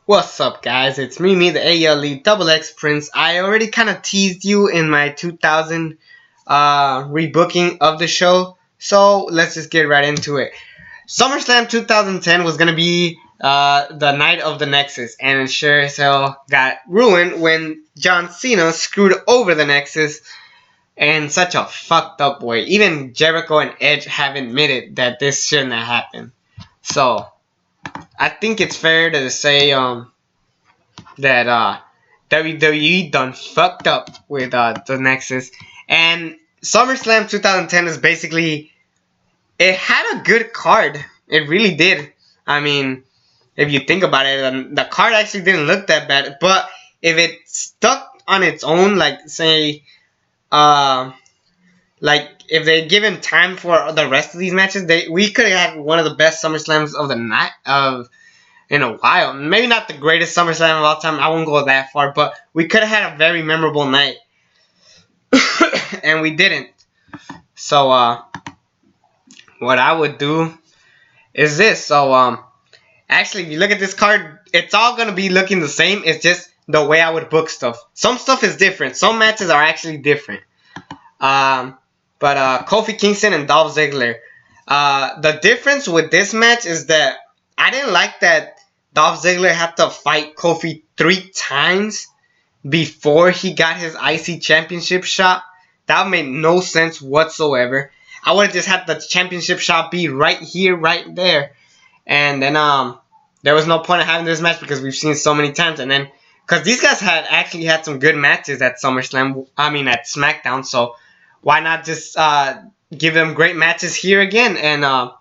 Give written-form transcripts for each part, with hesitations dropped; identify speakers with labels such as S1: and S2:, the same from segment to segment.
S1: What's up, guys? It's me, the ALE Double X Prince. I already kind of teased you in my 2000 rebooking of the show, so let's just get right into it. SummerSlam 2010 was going to be the night of the Nexus, and it sure as hell got ruined when John Cena screwed over the Nexus in such a fucked up way. Even Jericho and Edge have admitted that this shouldn't have happened. So I think it's fair to say that WWE done fucked up with the Nexus. And SummerSlam 2010 is basically, it had a good card. It really did. I mean, if you think about it, the card actually didn't look that bad. But if it stuck on its own, like say, like if they given time for the rest of these matches, we could have had one of the best SummerSlams of the night in a while. Maybe not the greatest SummerSlam of all time. I won't go that far, but we could have had a very memorable night, and we didn't. So what I would do is this. So actually, if you look at this card, it's all gonna be looking the same. It's just the way I would book stuff. Some stuff is different. Some matches are actually different. But Kofi Kingston and Dolph Ziggler. The difference with this match is that I didn't like that Dolph Ziggler had to fight Kofi 3 times before he got his IC championship shot. That made no sense whatsoever. I would have just had the championship shot be right here, right there. And then there was no point of having this match because we've seen so many times. And then, because these guys actually had some good matches at SummerSlam, at SmackDown. So why not just give them great matches here again? And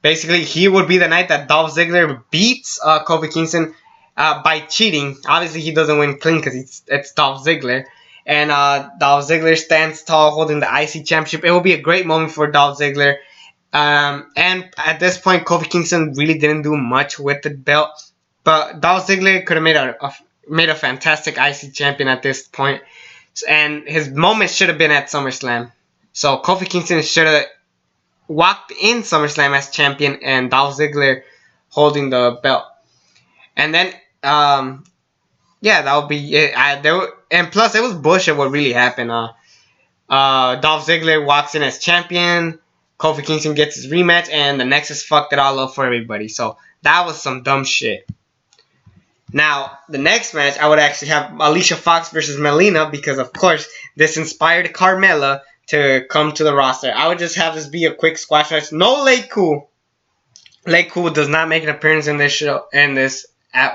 S1: basically, here would be the night that Dolph Ziggler beats Kofi Kingston by cheating. Obviously, he doesn't win clean because it's Dolph Ziggler. And Dolph Ziggler stands tall holding the IC championship. It will be a great moment for Dolph Ziggler. And at this point, Kofi Kingston really didn't do much with the belt. But Dolph Ziggler could have made a fantastic IC champion at this point. And his moment should have been at SummerSlam. So Kofi Kingston should have walked in SummerSlam as champion and Dolph Ziggler holding the belt. And then, that would be it. And plus, it was bullshit what really happened. Dolph Ziggler walks in as champion, Kofi Kingston gets his rematch, and the Nexus fucked it all up for everybody. So that was some dumb shit. Now, the next match, I would actually have Alicia Fox versus Melina because, of course, this inspired Carmella to come to the roster. I would just have this be a quick squash match. No Late Cool. Late Cool does not make an appearance in this show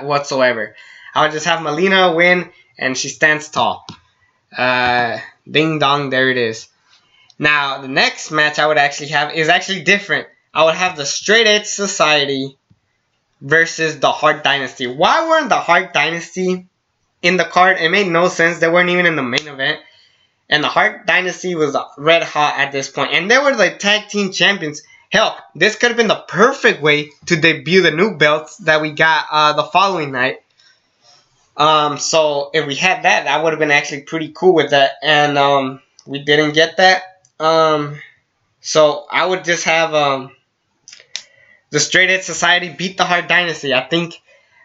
S1: whatsoever. I would just have Melina win, and she stands tall. Ding dong, there it is. Now, the next match I would actually have is actually different. I would have the Straight Edge Society versus the Hart Dynasty. Why weren't the Hart Dynasty in the card? It made no sense. They weren't even in the main event. And the Hart Dynasty was red hot at this point. And they were the tag team champions. Hell, this could have been the perfect way to debut the new belts that we got the following night. So if we had that, that would have been actually pretty cool with that. And we didn't get that. So I would just have the Straight Edge Society beat the Hart Dynasty. I think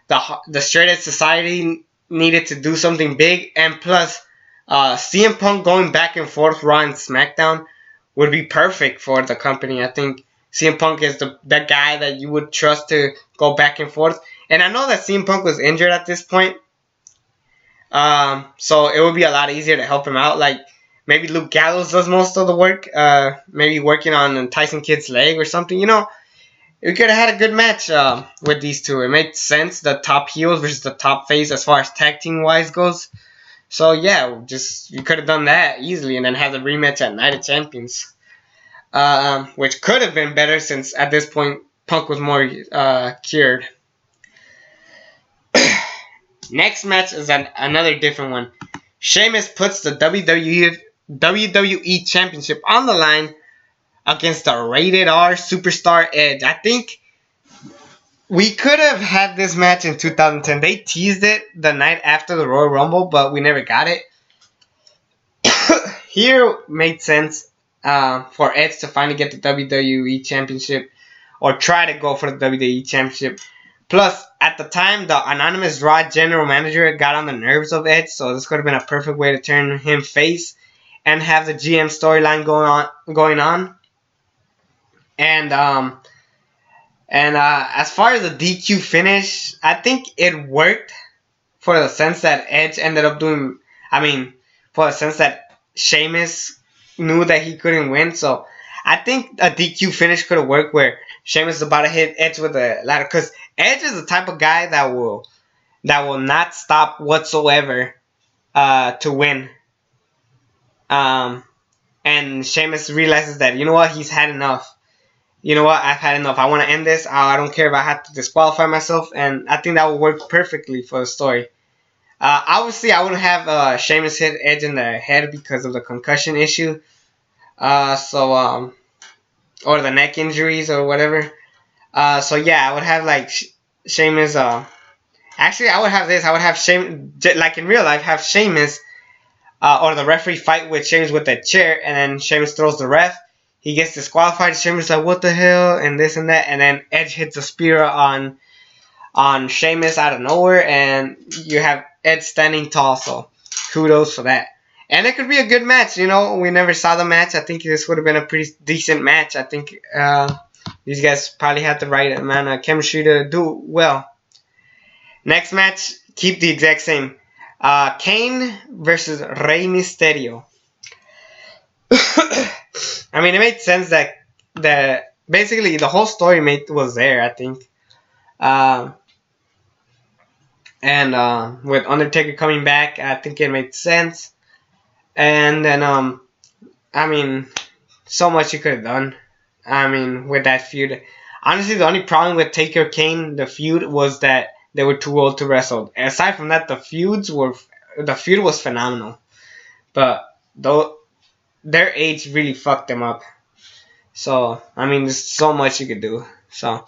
S1: the Straight Edge Society needed to do something big. And plus, CM Punk going back and forth Raw and SmackDown would be perfect for the company. I think CM Punk is that guy that you would trust to go back and forth. And I know that CM Punk was injured at this point. So it would be a lot easier to help him out. Like, maybe Luke Gallows does most of the work. Maybe working on Tyson Kidd's leg or something. You know, we could have had a good match with these two. It made sense. The top heels versus the top face as far as tag team wise goes. So yeah, you could have done that easily and then have the rematch at Night of Champions. Which could have been better since at this point Punk was more cured. Next match is another different one. Sheamus puts the WWE Championship on the line against the Rated R Superstar Edge. I think we could have had this match in 2010. They teased it the night after the Royal Rumble, but we never got it. Here made sense for Edge to finally get the WWE Championship or try to go for the WWE Championship. Plus, at the time, the anonymous Raw general manager got on the nerves of Edge, so this could have been a perfect way to turn him face and have the GM storyline going on. And as far as the DQ finish, I think it worked for the sense that Edge ended up doing. I mean, for the sense that Sheamus knew that he couldn't win, so I think a DQ finish could have worked where Sheamus is about to hit Edge with a ladder, because Edge is the type of guy that will not stop whatsoever to win. And Sheamus realizes that, you know what, he's had enough. You know what, I've had enough. I want to end this. I don't care if I have to disqualify myself, and I think that would work perfectly for the story. Obviously, I wouldn't have Sheamus hit Edge in the head because of the concussion issue. Or the neck injuries or whatever. So yeah, I would have like Sheamus. Actually, I would have this. I would have Sheamus, like in real life, have Sheamus or the referee fight with Sheamus with a chair, and then Sheamus throws the ref. He gets disqualified. Sheamus like, what the hell, and this and that, and then Edge hits a spear on Sheamus out of nowhere, and you have Edge standing tall. So kudos for that. And it could be a good match. You know, we never saw the match. I think this would have been a pretty decent match. I think these guys probably had the right amount of chemistry to do well. Next match, keep the exact same. Kane versus Rey Mysterio. I mean, it made sense that basically the whole story was there, I think. And with Undertaker coming back, I think it made sense. And then, I mean, so much you could have done. I mean, with that feud. Honestly, the only problem with Taker Kane, the feud, was that they were too old to wrestle. Aside from that, the feud was phenomenal. But their age really fucked them up. So, I mean, there's so much you could do. So,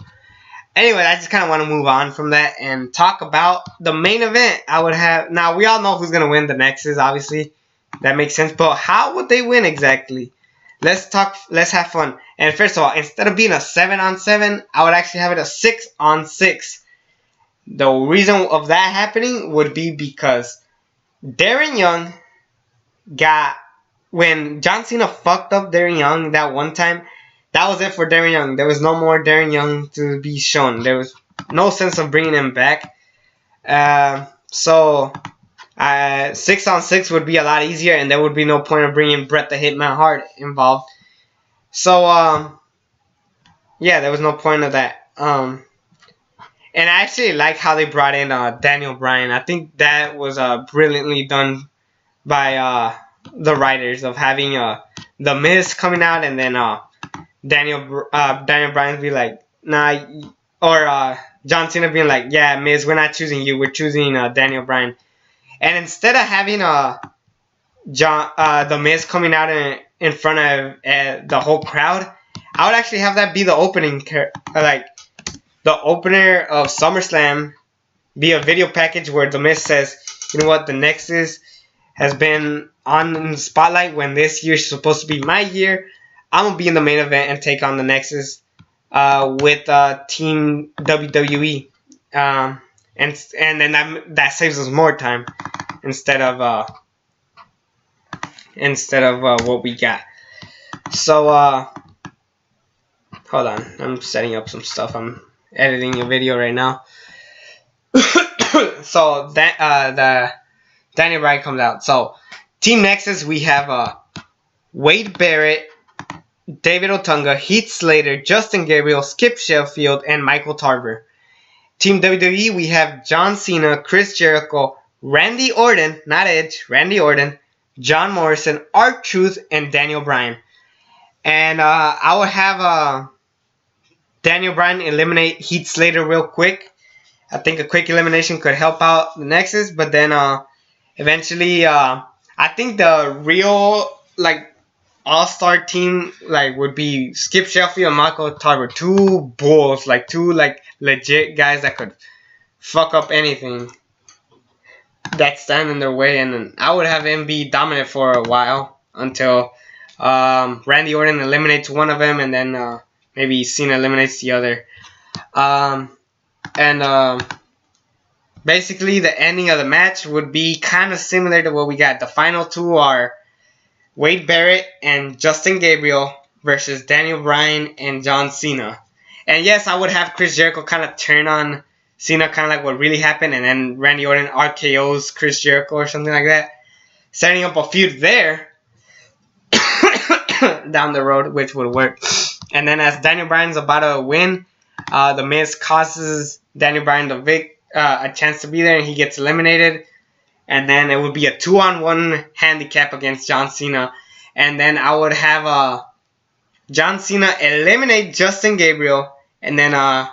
S1: anyway, I just kind of want to move on from that and talk about the main event. I would have. Now, we all know who's going to win the Nexus, obviously. That makes sense. But how would they win exactly? Let's have fun. And first of all, instead of being a 7-on-7, I would actually have it a 6-on-6. The reason of that happening would be because Darren Young when John Cena fucked up Darren Young that one time, that was it for Darren Young. There was no more Darren Young to be shown. There was no sense of bringing him back. So 6-on-6 would be a lot easier, and there would be no point of bringing Bret the Hitman Hart involved. So, yeah, there was no point of that. And I actually like how they brought in Daniel Bryan. I think that was brilliantly done by the writers, of having The Miz coming out, and then Daniel Bryan be like, nah, or John Cena being like, yeah, Miz, we're not choosing you, we're choosing Daniel Bryan. And instead of having The Miz coming out in front of the whole crowd, I would actually have that be the opening, like the opener of SummerSlam, be a video package where The Miz says, you know what, the Nexus has been on the spotlight when this year's supposed to be my year. I'm going to be in the main event and take on the Nexus with Team WWE. And then that saves us more time instead of what we got. So hold on, I'm setting up some stuff. I'm editing a video right now. So that the Daniel Bryan comes out. So Team Nexus, we have Wade Barrett, David Otanga, Heath Slater, Justin Gabriel, Skip Sheffield, and Michael Tarver. Team WWE, we have John Cena, Chris Jericho, Randy Orton, not Edge, Randy Orton, John Morrison, R-Truth, and Daniel Bryan. And I would have Daniel Bryan eliminate Heath Slater real quick. I think a quick elimination could help out the Nexus, but then eventually I think the real all-star team would be Skip Sheffield and Michael Tarver. Two bulls, two legit guys that could fuck up anything that stand in their way, and then I would have him be dominant for a while until Randy Orton eliminates one of them, and then maybe Cena eliminates the other. And basically the ending of the match would be kind of similar to what we got. The final two are Wade Barrett and Justin Gabriel versus Daniel Bryan and John Cena. And yes, I would have Chris Jericho kind of turn on Cena, kind of like what really happened, and then Randy Orton RKO's Chris Jericho or something like that, setting up a feud there down the road, which would work. And then as Daniel Bryan's about to win, The Miz causes Daniel Bryan a chance to be there, and he gets eliminated. And then it would be a 2-on-1 handicap against John Cena. And then I would have John Cena eliminate Justin Gabriel, and then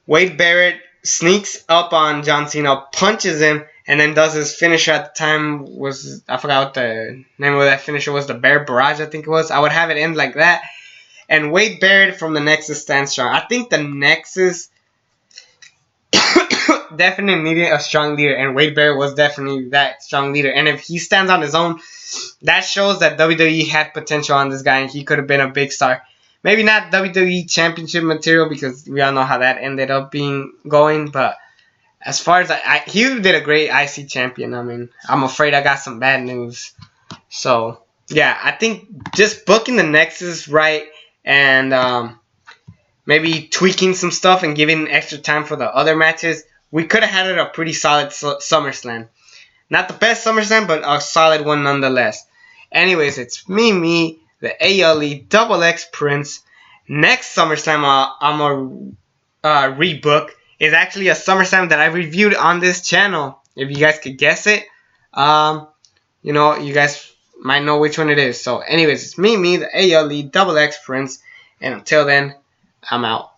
S1: Wade Barrett sneaks up on John Cena, punches him, and then does his finisher. At the time was, I forgot what the name of that finisher was, the Bear Barrage, I think it was. I would have it end like that. And Wade Barrett from the Nexus stands strong. I think the Nexus definitely needed a strong leader, and Wade Barrett was definitely that strong leader. And if he stands on his own, that shows that WWE had potential on this guy, and he could have been a big star. Maybe not WWE Championship material, because we all know how that ended up going. But as far as he did a great IC champion. I mean, I'm afraid I got some bad news. So yeah, I think just booking the Nexus right, and maybe tweaking some stuff and giving extra time for the other matches, we could have had it a pretty solid SummerSlam. Not the best SummerSlam, but a solid one nonetheless. Anyways, it's me, the ALE XX Prince. Next SummerSlam I'm going to rebook is actually a SummerSlam that I reviewed on this channel. If you guys could guess it, you know, you guys might know which one it is. So anyways, it's me, the ALE XX Prince. And until then, I'm out.